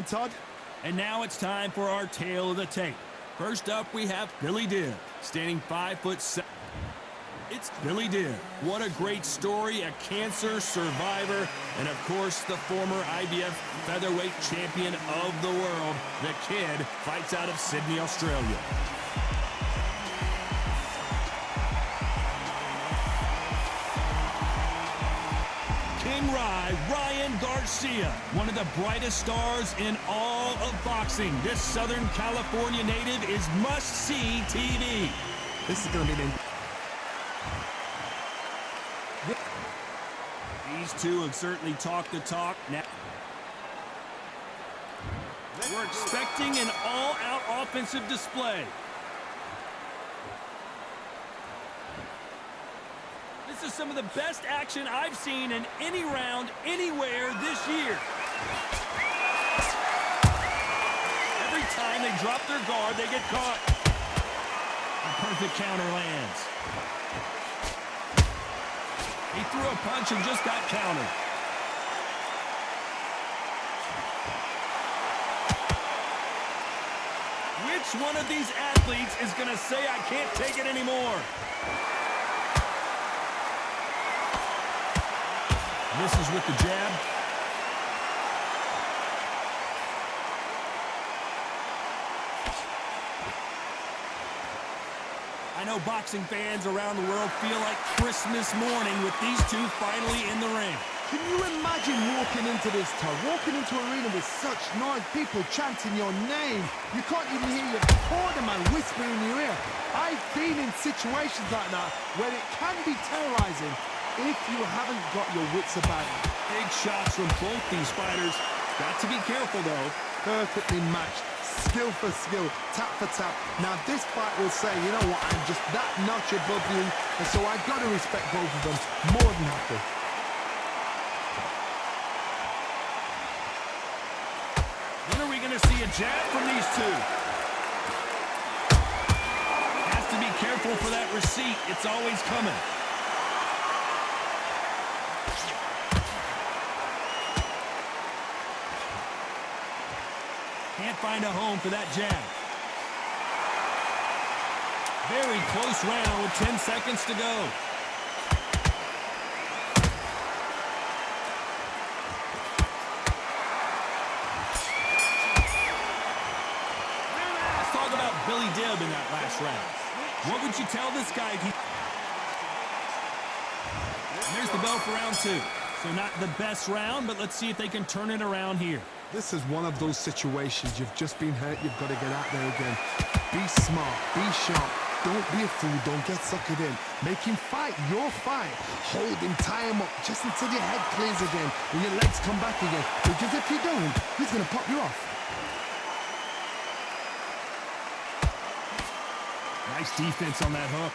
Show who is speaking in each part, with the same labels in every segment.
Speaker 1: Todd.
Speaker 2: And now it's time for our tale of the tape. First up, we have Billy Dib, standing 5'7". It's Billy Dib. What a great story, a cancer survivor, and of course, the former IBF featherweight champion of the world. The kid fights out of Sydney, Australia. King Ryan Garcia, one of the brightest stars in all of boxing. This Southern California native is must-see TV.
Speaker 1: This is going to be an...
Speaker 2: These two have certainly talked the talk. Now, we're expecting an all-out offensive display. This is some of the best action I've seen in any round, anywhere this year. Every time they drop their guard, they get caught. A perfect counter lands. He threw a punch and just got countered. Which one of these athletes is going to say, I can't take it anymore? Misses with the jab. I know boxing fans around the world feel like Christmas morning with these two finally in the ring.
Speaker 1: Can you imagine walking into this, Todd? Walking into an arena with such noise, people chanting your name. You can't even hear your cornerman whispering in your ear. I've been in situations like that where it can be terrorizing if you haven't got your wits about you.
Speaker 2: Big shots from both these fighters. Got to be careful, though.
Speaker 1: Perfectly matched. Skill for skill, tap for tap. Now this fight will say, you know what, I'm just that notch above you, and so I've got to respect both of them more than happy.
Speaker 2: When are we going to see a jab from these two? Has to be careful for that receipt. It's always coming. Can't find a home for that jab. Very close round with 10 seconds to go. Let's talk about Billy Dib in that last round. What would you tell this guy if he... And there's the bell for round two. So not the best round, but let's see if they can turn it around here.
Speaker 1: This is one of those situations. You've just been hurt. You've got to get out there again. Be smart. Be sharp. Don't be a fool. Don't get suckered in. Make him fight your fight. Hold him. Tie him up just until your head clears again and your legs come back again. Because if you don't, he's going to pop you off.
Speaker 2: Nice defense on that hook.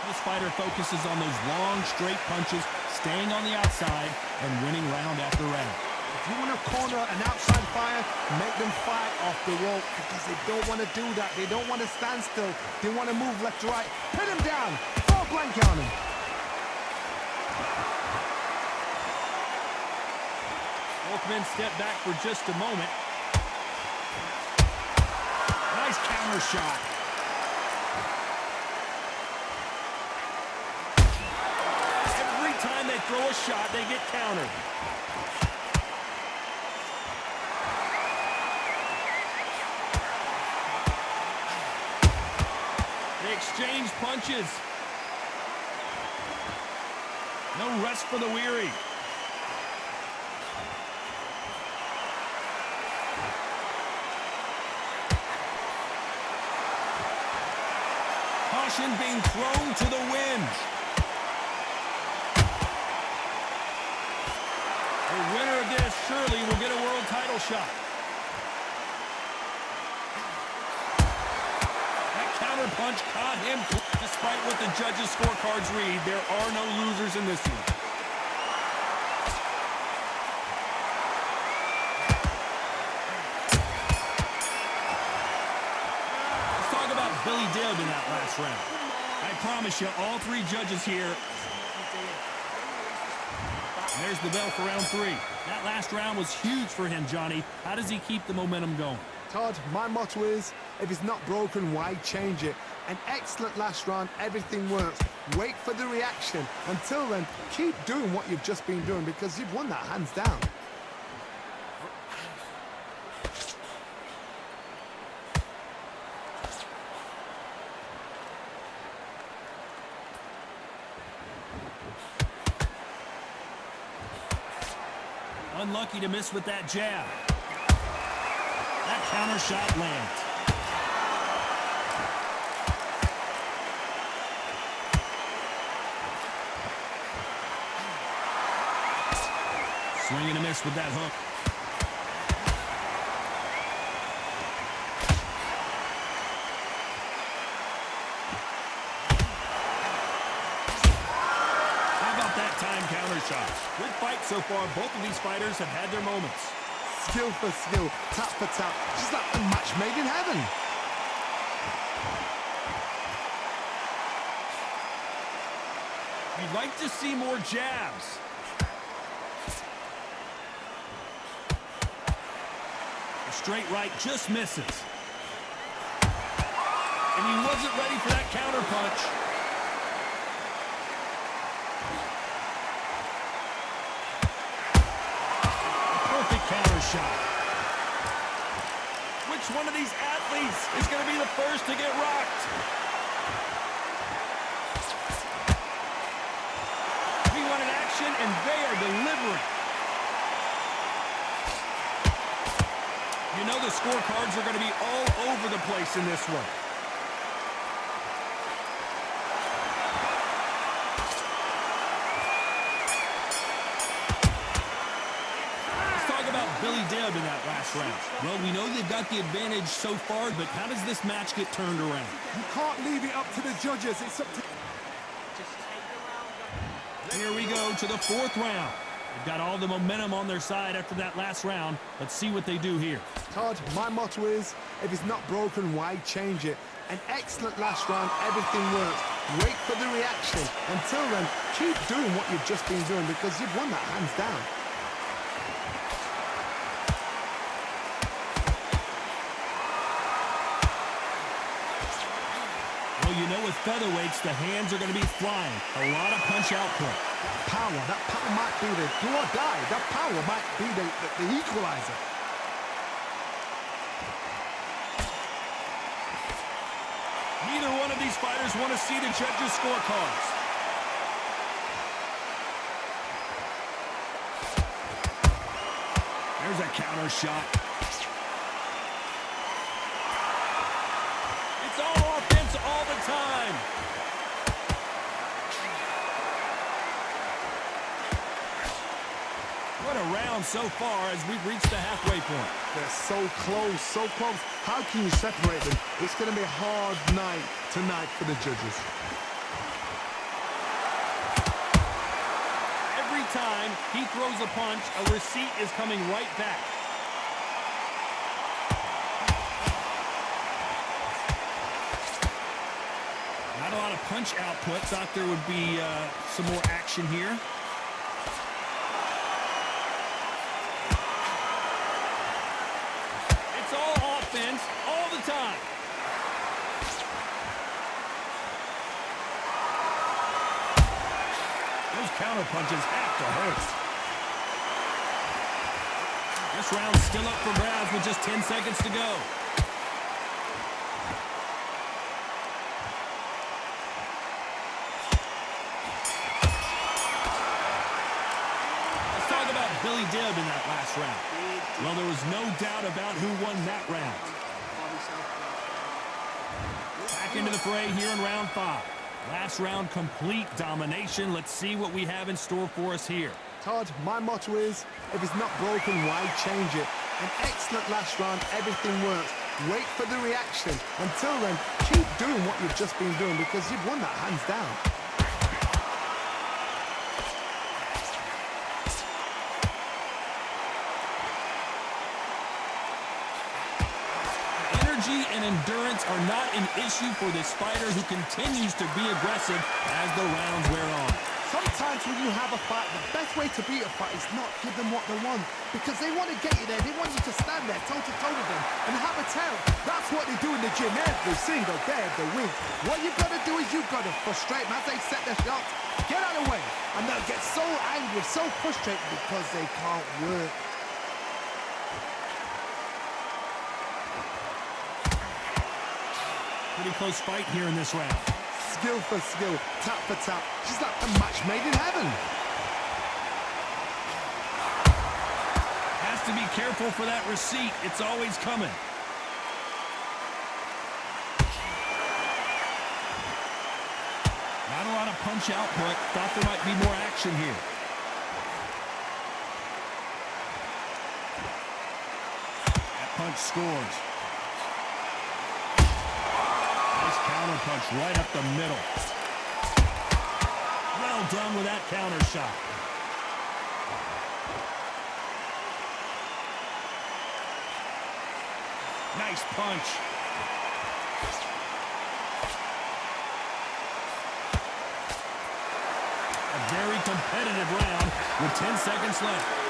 Speaker 2: This fighter focuses on those long, straight punches, staying on the outside, and winning round after round.
Speaker 1: If you want to corner an outside fighter, make them fight off the rope because they don't want to do that. They don't want to stand still. They want to move left to right. Pin him down. Throw a blanket on him.
Speaker 2: Both men step back for just a moment. Nice counter shot. Time they throw a shot, they get countered. They exchange punches. No rest for the weary. Caution being thrown to the wind. The winner of this surely will get a world title shot. That counter punch caught him. Despite what the judges' scorecards read, there are no losers in this one. Let's talk about Billy Dib in that last round. I promise you, all three judges here. And there's the bell for round 3. That last round was huge for him, Johnny. How does he keep the momentum going?
Speaker 1: Todd, my motto is, if it's not broken, why change it? An excellent last round, everything works. Wait for the reaction. Until then, keep doing what you've just been doing because you've won that hands down.
Speaker 2: Unlucky to miss with that jab. That counter shot lands. Swing and a miss with that hook. How about that time counter shot? Good fight so far. Both of these fighters have had their moments.
Speaker 1: Skill for skill, tap for tap, just like a match made in heaven.
Speaker 2: You'd like to see more jabs. A straight right just misses. And he wasn't ready for that counter punch. Counter shot. Which one of these athletes is going to be the first to get rocked? We wanted action, and they are delivering. You know the scorecards are going to be all over the place in this one. Billy Dib in that last round. Well, we know they've got the advantage so far, but how does this match get turned around?
Speaker 1: You can't leave it up to the judges. It's up to...
Speaker 2: Here we go to the 4th round. They've got all the momentum on their side after that last round. Let's see what they do here.
Speaker 1: Todd, my motto is, if it's not broken, why change it? An excellent last round, everything works. Wait for the reaction. Until then, keep doing what you've just been doing because you've won that hands down.
Speaker 2: Well, you know with featherweights, the hands are going to be flying. A lot of punch output.
Speaker 1: That power might be the do or die. That power might be the equalizer.
Speaker 2: Neither one of these fighters want to see the judges' scorecards. There's a counter shot. It's all offense all the time. What a round so far as we've reached the halfway point.
Speaker 1: They're so close, so close. How can you separate them? It's going to be a hard night tonight for the judges.
Speaker 2: Every time he throws a punch, a receipt is coming right back. Not a lot of punch output. Thought there would be some more action here. It's all offense all the time. Those counter punches have to hurt. This round's still up for grabs with just 10 seconds to go. Let's talk about Billy Dib in that last round. Well, there was no doubt about who won that round. Back into the fray here in round 5. Last round, complete domination. Let's see what we have in store for us here.
Speaker 1: Todd, my motto is, if it's not broken, why change it? An excellent last round, everything works. Wait for the reaction. Until then, keep doing what you've just been doing because you've won that hands down.
Speaker 2: Energy and endurance are not an issue for this fighter who continues to be aggressive as the rounds wear on.
Speaker 1: Sometimes when you have a fight, the best way to beat a fight is not give them what they want. Because they want to get you there. They want you to stand there toe-to-toe with them and have a tell. That's what they do in the gym every single day of the week. What you've got to do is you've got to frustrate them as they set their shots. Get out of the way. And they'll get so angry, so frustrated because they can't work.
Speaker 2: Pretty close fight here in this round.
Speaker 1: Skill for skill, tap for tap. She's like a match made in heaven.
Speaker 2: Has to be careful for that receipt. It's always coming. Not a lot of punch output. Thought there might be more action here. That punch scores. Nice counter punch right up the middle. Well done with that counter shot. Nice punch. A very competitive round with 10 seconds left.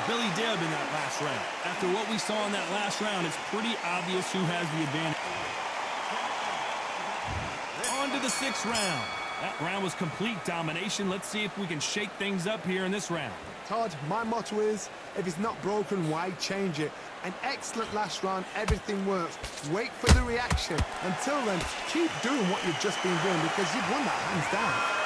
Speaker 2: Billy Dib in that last round. After what we saw in that last round, it's pretty obvious who has the advantage. On to the 6th round. That round was complete domination. Let's see if we can shake things up here in this round.
Speaker 1: Todd, my motto is, if it's not broken, why change it? An excellent last round, everything works. Wait for the reaction. Until then, keep doing what you've just been doing because you've won that hands down.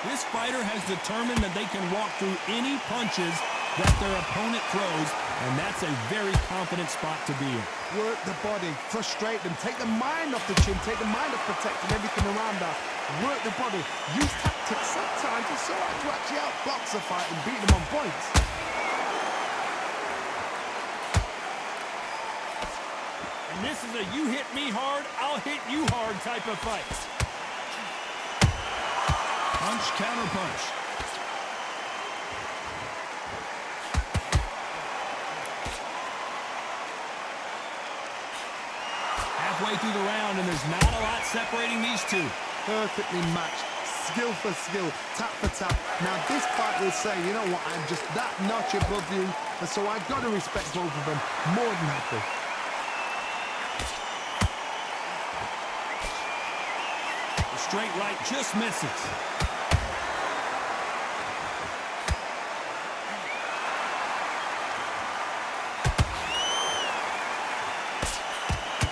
Speaker 2: This fighter has determined that they can walk through any punches that their opponent throws, and that's a very confident spot to be in.
Speaker 1: Work the body, frustrate them, take the mind off the chin, take the mind off protecting everything around that. Work the body, use tactics. Sometimes it's so hard to actually outbox a fight and beat them on points.
Speaker 2: And this is a you hit me hard, I'll hit you hard type of fight. Punch, counter punch. Halfway through the round, and there's not a lot separating these two.
Speaker 1: Perfectly matched, skill for skill, tap for tap. Now this fight will say, you know what, I'm just that notch above you, and so I've got to respect both of them more than happy.
Speaker 2: The straight right just misses.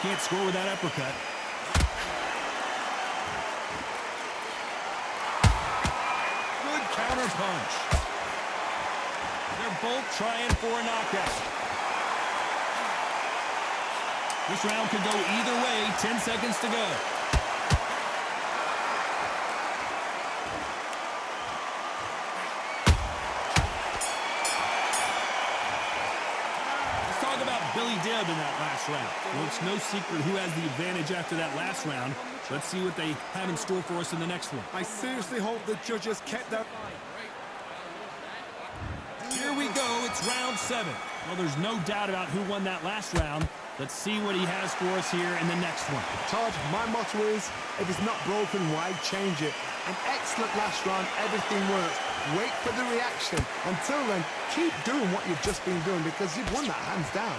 Speaker 2: Can't score with that uppercut. Good counter punch. They're both trying for a knockout. This round could go either way. 10 seconds to go. Billy Dib in that last round. Well, it's no secret who has the advantage after that last round. Let's see what they have in store for us in the next one.
Speaker 1: I seriously hope the judges kept that.
Speaker 2: Here we go. It's round 7. Well, there's no doubt about who won that last round. Let's see what he has for us here in the next one.
Speaker 1: Todd, my motto is, if it's not broken, why change it? An excellent last round, everything works. Wait for the reaction. Until then, keep doing what you've just been doing because you've won that hands down.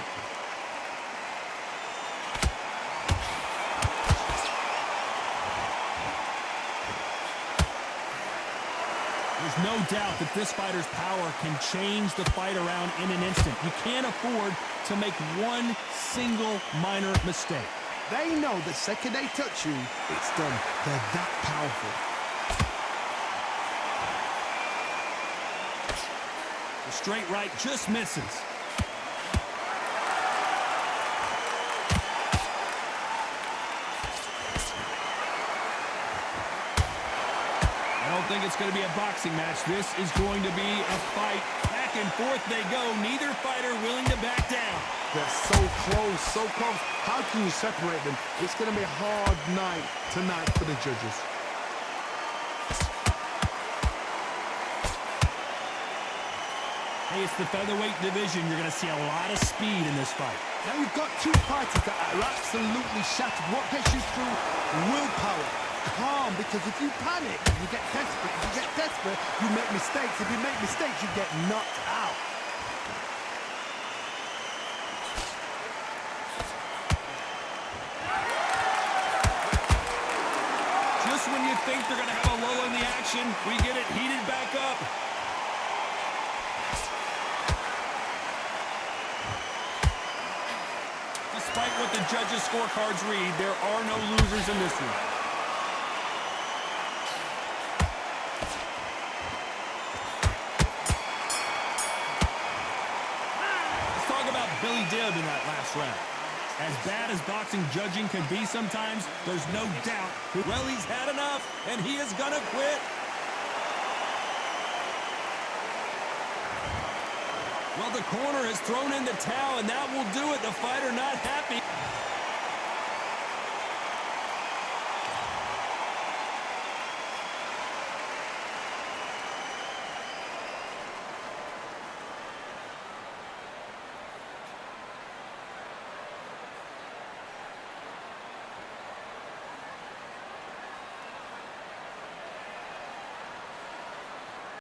Speaker 2: There's no doubt that this fighter's power can change the fight around in an instant. You can't afford to make one single minor mistake.
Speaker 1: They know the second they touch you, it's done. They're that powerful.
Speaker 2: The straight right just misses. I don't think it's going to be a boxing match. This is going to be a fight back and forth they go. Neither fighter willing to back down.
Speaker 1: They're so close, so close. How can you separate them? It's going to be a hard night tonight for the judges.
Speaker 2: Hey, it's the featherweight division. You're going to see a lot of speed in this fight.
Speaker 1: Now you've got two fighters that are absolutely shattered. What gets you through? Willpower. Calm, because if you panic, you get desperate. If you get desperate, you make mistakes. If you make mistakes, you get knocked out.
Speaker 2: Just when you think they're going to have a lull in the action, we get it heated back up. Despite what the judges' scorecards read, there are no losers in this one. Let's talk about Billy Dib in that last round. As bad as boxing judging can be sometimes, there's no doubt. Well, he's had enough, and he is gonna quit. Well, the corner has thrown in the towel, and that will do it. The fighter not happy.